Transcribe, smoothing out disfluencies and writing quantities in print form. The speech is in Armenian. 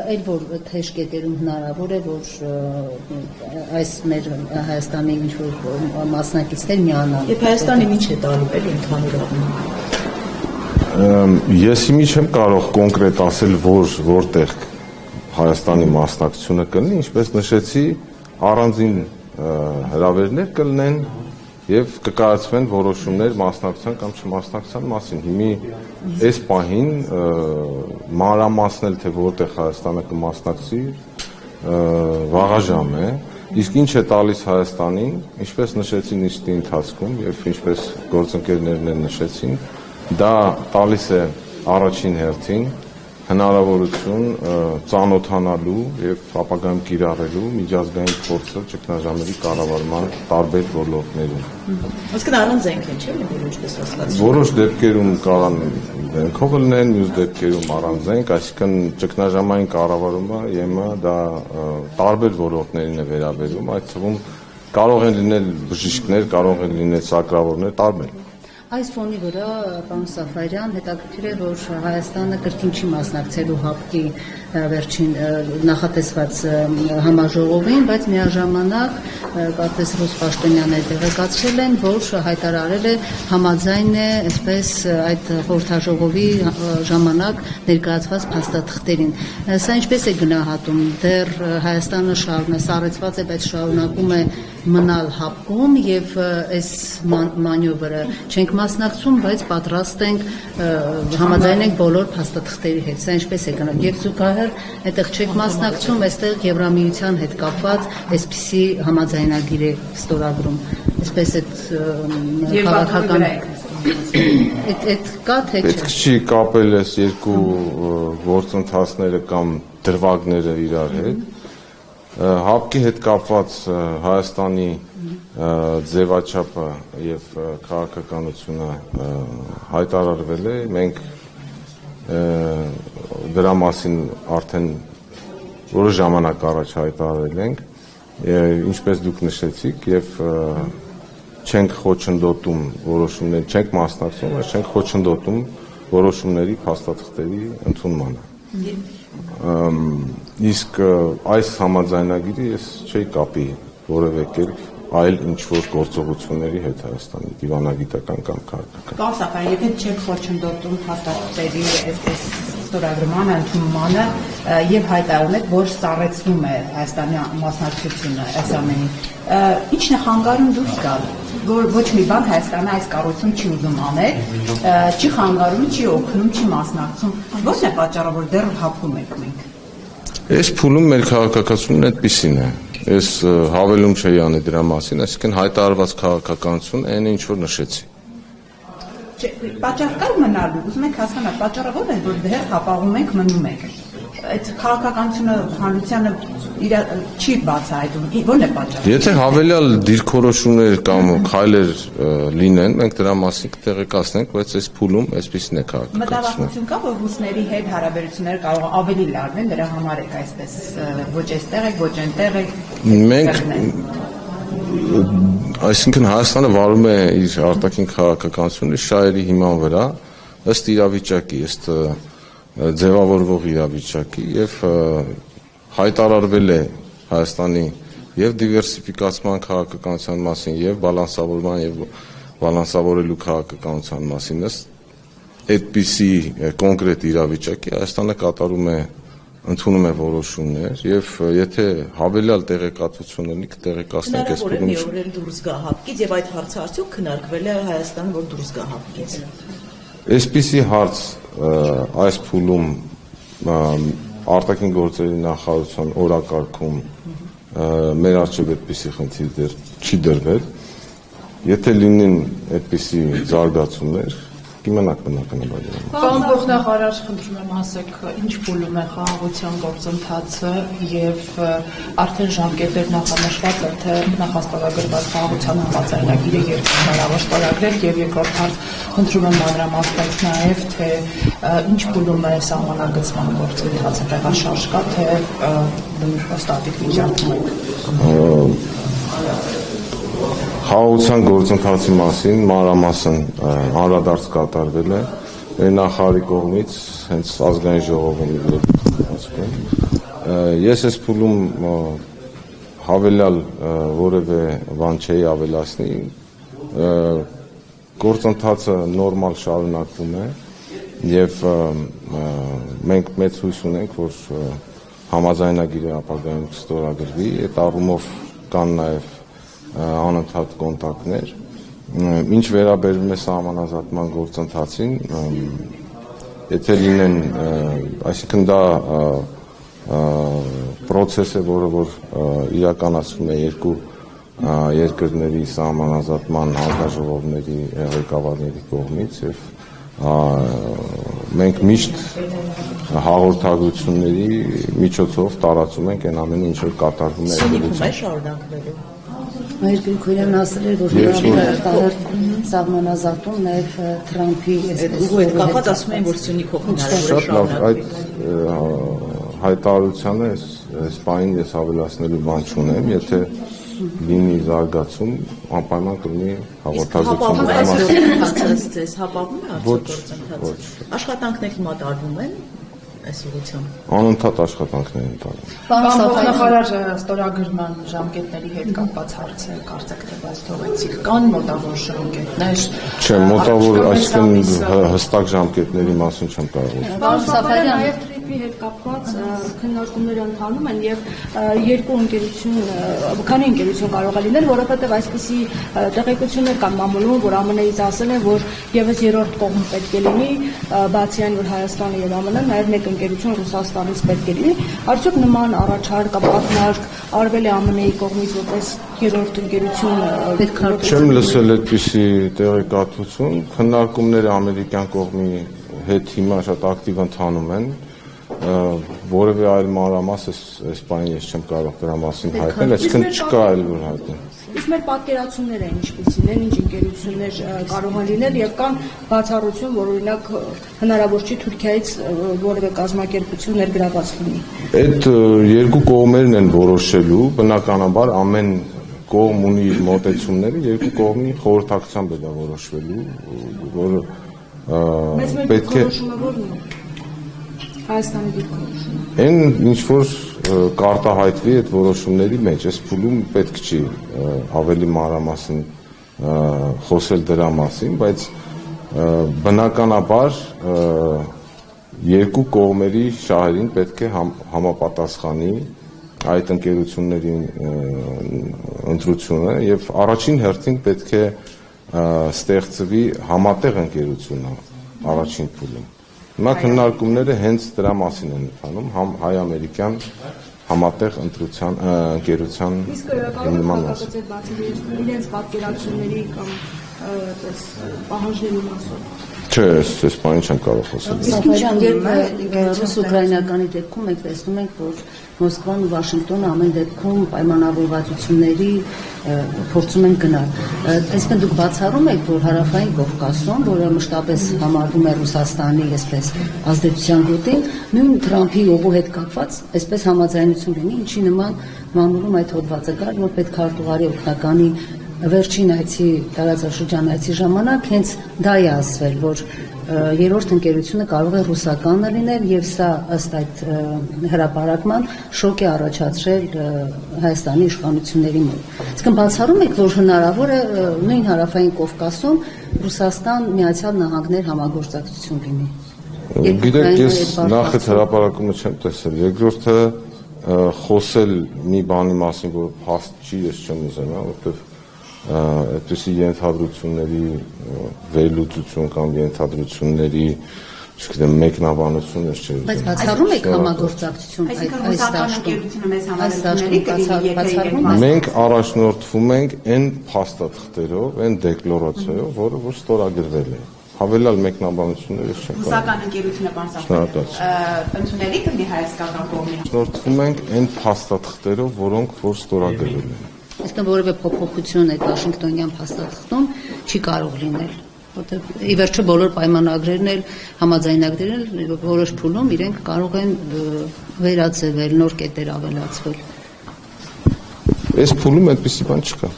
Այլ որ թեժ կետերում հնարավոր է, որ այս մեր Հայաստանի ինչ-որ մասնակիցներ միանան։ Եվ Հայաստանի ինչ է տալու էլ ընդհանուր առմամբ։ Ես իմիջ չեմ կարող կոնկրետ ասել, որտեղ Հայաստանի մասնակցությունը կլինի, ինչպես նշեցի, առանձին հրավերներ կլինեն եւ կկայացվեն որոշումներ մասնակցության կամ չմասնակցության մասին։ Հիմի այս պահին մանրամասնել թե որտեղ Հայաստանը կմասնակցի վաղաժամ է, իսկ ինչ է տալիս Հայաստանին, ինչպես նշեցի նիստի ընթացքում եւ ինչպես գործընկերներն են նշեցին, դա տալիս է առաջին հերթին հնարավորություն ծանոթանալու եւ ապագայում կիրառելու միջազգային փորձը ճգնաժամերի կառավարման տարբեր ոլորտներում։ Այսինքն առանց զենք են, չէ՞, ինչպես հասկացա։ Որոշ դեպքերում կարող զենքով լինեն, մյուս դեպքերում առանց զենք, այսինքն ճգնաժամային կառավարումը ԵՄ դա տարբեր ոլորտներին է վերաբերում, այդ թվում կարող են լինել բժիշկներ, կարող են լինել սակրավորներ, տարբեր։ Այս ֆոնի վրա, պարոն Սաֆարյան, հետաքրքիր է, որ Հայաստանը կրկին չի մասնակցելու ՀԱՊԿ-ի վերջին նախատեսված համաժողովին, բայց միաժամանակ կարծես Ռուս Պաշտոնյանները տեղեկացրել են, որ հայտարարել է համաձայն է այսպես այդ խորհրդաժողովի ժամանակ ներկայացված փաստաթղթերին։ Սա ինչպես է գնահատում, դեռ Հայաստանը սառեցված է, բայց շարունակում է մնալ ՀԱՊԿ-ում եւ այս մանյովրը չենք մասնակցում, բայց պատրաստ ենք համաձայն ենք բոլոր փաստաթղթերի հետ։ Սա ինչպես է գնահատում։ Եվ զուգահեռ այդտեղ չեք մասնակցում, այստեղ Եվրամիության հետ կապված այսպիսի համաձայնագիր է ստորագրում։ Այսպես այդ քաղաքական այդ կա թե չէ։ Պետք չի կապել այս երկու գործընթացները կամ դրվագները իրար հետ։ ՀԱՊԿ-ի հետ կապված Հայաստանի ձևաչափը եւ քաղաքականությունը հայտարարվել է, մենք դրա մասին արդեն որոշ ժամանակ առաջ հայտարարել ենք, ինչպես դուք նշեցիք, եւ չենք խոչընդոտում որոշումներ, չենք մասնակցում, բայց չենք խոչընդոտում որոշումների փաստաթղթերի ընդունմանը։ Իսկ այս համաձայնագիրը ես չէի կապի որևէ կերպ այլ ինչ-որ գործողությունների հետ Հայաստանի դիվանագիտական կամ քաղաքական։ Պարոն Սաֆարյան, եթե չեք խոչընդոտում փաստաթղթերի այսպես ստորագրմանը, ընդունմանը եւ հայտարարում եք, որ սառեցվում է Հայաստանի մասնակցությունը այս ամենին, ի՞նչն է խանգարում դուրս գալ, որ ոչ մի բան Հայաստանը այս կառույցում չի ուզում անել, չի խանգարում, չի օգնում, չի մասնակցում։ Ո՞րն է պատճառը, որ դեռ հապում եք մենք։ Այս փուլում մեր քաղաքականությունն այդպիսին է։ Ես հավելում չէի անի դրա մասին, այսինքն հայտարարված քաղաքականություն այն ինչ որ նշեցի։ Պատճառ կար մնալու, ուզում եք հասկանալ, պատճառը ո՞ր է, որ դեռ հապաղում եք, մնում եք։ Այդ քաղաքականությունը հանրությանը չի բացահայտում, ո՞րն է պատճառը։ Եթե հավելյալ դիրքորոշումներ կամ քայլեր լինեն, մենք դրա մասին կտեղեկացնենք, բայց այս փուլում այսպիսին է քաղաքականությունը։ Մտավախություն կա, որ ռուսների հետ հարաբերությունները կարող ավելի լավեն, դրա համար եք այսպես ոչ այստեղ եք, ոչ այնտեղ եք։ Մենք այսինքն Հայաստանը վարում է իր արտաքին քաղաքականությունը շահերի հիման վրա, ըստ իրավիճակի, ըստ ձևավորվող իրավիճակի եւ հայտարարվել է Հայաստանի եւ դիվերսիֆիկացման քաղաքականության մասին եւ բալանսավորման եւ բալանսավորելու քաղաքականության մասին ըստ այդպիսի կոնկրետ իրավիճակի Հայաստանը կատարում է ընդունում է որոշումներ եւ եթե հավելյալ տեղեկատվություն ունի կտեղեկացնենք այս փուլում դուրս գա ՀԱՊԿ-ից եւ այդ հարցը արդյոք քննարկվել է Հայաստանը որ դուրս գա ՀԱՊԿ-ից։ Այսպիսի հարց այս փուլում արտաքին գործերի նախարարության օրակարգում մեր առջև այդպիսի խնդիր դեռ չի դրվել։ Եթե լինեն այդպիսի զարգացումներ, կիմանաք բնականաբար։ Պարոն փոխնախարար, խնդրում եմ ասեք, ինչ փուլում է խաղաղության գործընթացը եւ արդեն ժամկետներ նախանշված է, թե նախաստորագրված խաղաղության համաձայնագիրը երբ հնարավոր ստորագրել եւ երկրորդ հարց խնդրում եմ մանրամասնել նաեւ, թե ինչ փուլում է սահմանագծման գործընթացը, տեղաշարժ կա, թե ստատիկ վիճակում է։ Խաղաղության գործընթացի մասին մանրամասն անդրադարձ կատարվել է մեր նախարարի կողմից հենց ազգային ժողովում Ես այս փուլում հավելյալ որևէ բան չէի ավելացնի, գործընթացը նորմալ շարունակվում է եւ մենք մեծ հույս ունենք, որ համաձայնագիրը ապագայում կստորագրվի, այդ առումով կան նաեւ անընդհատ կոնտակտներ։ Ինչ վերաբերում է սահմանազատման գործընթացին, եթե լինեն, այսինքն դա պրոցես է, որը որ իրականացվում է երկու երկրների սահմանազատման հանձնաժողովների ղեկավարների կողմից եւ մենք միշտ հաղորդագրությունների միջոցով տարածում ենք այն ամենը, ինչ որ կատարվում է Սյունիքում է շարունակվելու։ Մեր Գրիգորյանն ասել էր, որ հրավիրատար սահմանազատում նաև Թրամփի Ուղղակի կապած ասում են, որ Սյունիքով հնարավոր է շարունակվի։ Հայտարարությանը այս բանին ես ավելացնելու բան չունեմ, եթե լինի զարգացում, անպայման կլինի հաղորդագրություն։ Հապաղում է գործընթացը։ Աշխատանքներ հիմա տարվում են այս ուղղությամբ։ Անընդհատ աշխատանքներ են տարվում։ Փոխնախարար ստորագրման ժամկետների հետ կապված հարցեր կարծեք թե բայց թողեցիք, կան մոտավոր ժամկետներ։ Չէ, մոտավոր, այսինքն հստակ ժամկետների մասին չեմ կարող։ Պարոն Սաֆարյան, նաև TRIP-ի հետ կապված քննարկումներ ընթանում են եւ երկու ընկերություն, քանի ընկերություն կարող է լինել, որովհետեւ այսպիսի տեղեկություններ կան մամուլում, որ ԱՄՆ-ից ասել են, որ եւս երրորդ կողմ պետք է լինի, բացի այն, որ Հայաստանը եւ ԱՄՆ-ն նաեւ մեկ ընկերություն Ռուսաստանից պետք է լինի, արդյոք նման առաջարկ կամ ակնարկ արվել է ԱՄՆ-ի կողմից որպես երրորդ ընկերություն պետք է։ Չեմ լսել այդպիսի տեղեկատվություն, քննարկումները ամերիկյան կողմի հետ հիմա շատ ակտիվ ընթանում են, որևէ այլ մանրամաս այս բանը ես չեմ կարող դրա մասին հայտնել, այսինքն չկա այլ որ հայտնել։ Իսկ մեր պատկերացումները ինչպիսին են, ինչ ընկերություններ կարող են լինել եւ կան բացառություն, որ օրինակ հնարավոր չի Թուրքիայից որևէ կազմակերպություն ներգրաված լինի։ Այդ երկու կողմերն են որոշելու, բնականաբար ամեն կողմ ունի իր մոտեցումները, երկու կողմի խորհրդակցությամբ է դա որոշվելու, որը պետք է Հայաստանի դիրքորոշումը։ Այն ինչ որ կարտահայտվի այդ որոշումների մեջ, այս փուլում պետք չի ավելի մանրամասն խոսել դրա մասին, բայց բնականաբար երկու կողմերի շահերին պետք է համապատասխանի այդ ընկերությունների ընտրությունը եւ առաջին հերթին պետք է ստեղծվի համատեղ ընկերությունը առաջին փուլում։ Հիմա քննարկումները հենց դրա մասին են ընթանում, հայ-ամերիկյան համատեղ ընկերության հիմնման մասին։ Իրենց պատկերացումների կամ պահանջների մասով։ Չէ, այս բանը չեմ կարող խոսել։ Սաֆարյան, երբ ռուս-ուկրաինականի դեպքում մենք տեսնում ենք, որ Մոսկվան ու Վաշինգտոնը ամեն դեպքում պայմանավորվածությունների փորձում են գնալ։ Այսինքն դուք բացառում եք, որ Հարավային Կովկասում, որը մշտապես համարվում է Ռուսաստանի այսպես ազդեցության գոտին, նույն Թրամփի ողու հետ կապված այսպես համաձայնություն լինի, ինչի նման մամուլում այդ հոդվածը կար, որ պետք է արտուղարի օգնականի վերջին այցի տարածաշրջան այցի ժամանակ հենց դա է ասվել, որ երրորդ ընկերությունը կարող է ռուսականը լինել եւ սա ըստ այդ հրապարակման շոկ է առաջացրել Հայաստանի իշխանությունների մոտ։ Իսկ բացառում եք, որ հնարավոր է նույն Հարավային Կովկասում Ռուսաստան Միացյալ Նահանգներ համագործակցություն լինի։ Գիտեք, ես նախ այդ հրապարակումը չեմ տեսել, երկրորդը խոսել մի բանի մասին, որ փաստ չի, ես չեմ ուզենա, որովհետեւ այդպիսի ենթադրությունների վերլուծություն կամ ենթադրությունների, չգիտեմ, մեկնաբանություն ես չէ։ Բայց բացառում եք համագործակցություն այս դաշտում։ Մենք առաջնորդվում ենք այն փաստաթղթերով, այն դեկլարացիայով, որը որ ստորագրվել է։ Հավելյալ մեկնաբանություններ ես չեմ կարող։ Ռուսական ընկերությունը բան ընդունելի կլինի հայաստանական կողմի։ Առաջնորդվում ենք այն փաստաթղթերով, որոնք որ ստորագրվել են։ Այսինքն որևէ փոփոխություն այդ Վաշինգտոնյան փաստաթղթում չի կարող լինել, որտեղ ի վերջո բոլոր պայմանագրերն էլ համաձայնագրերն էլ որոշ փուլում իրենք կարող են վերաձևել, նոր կետեր ավելացվել։ Այս փուլում այդպիսի բան չկա։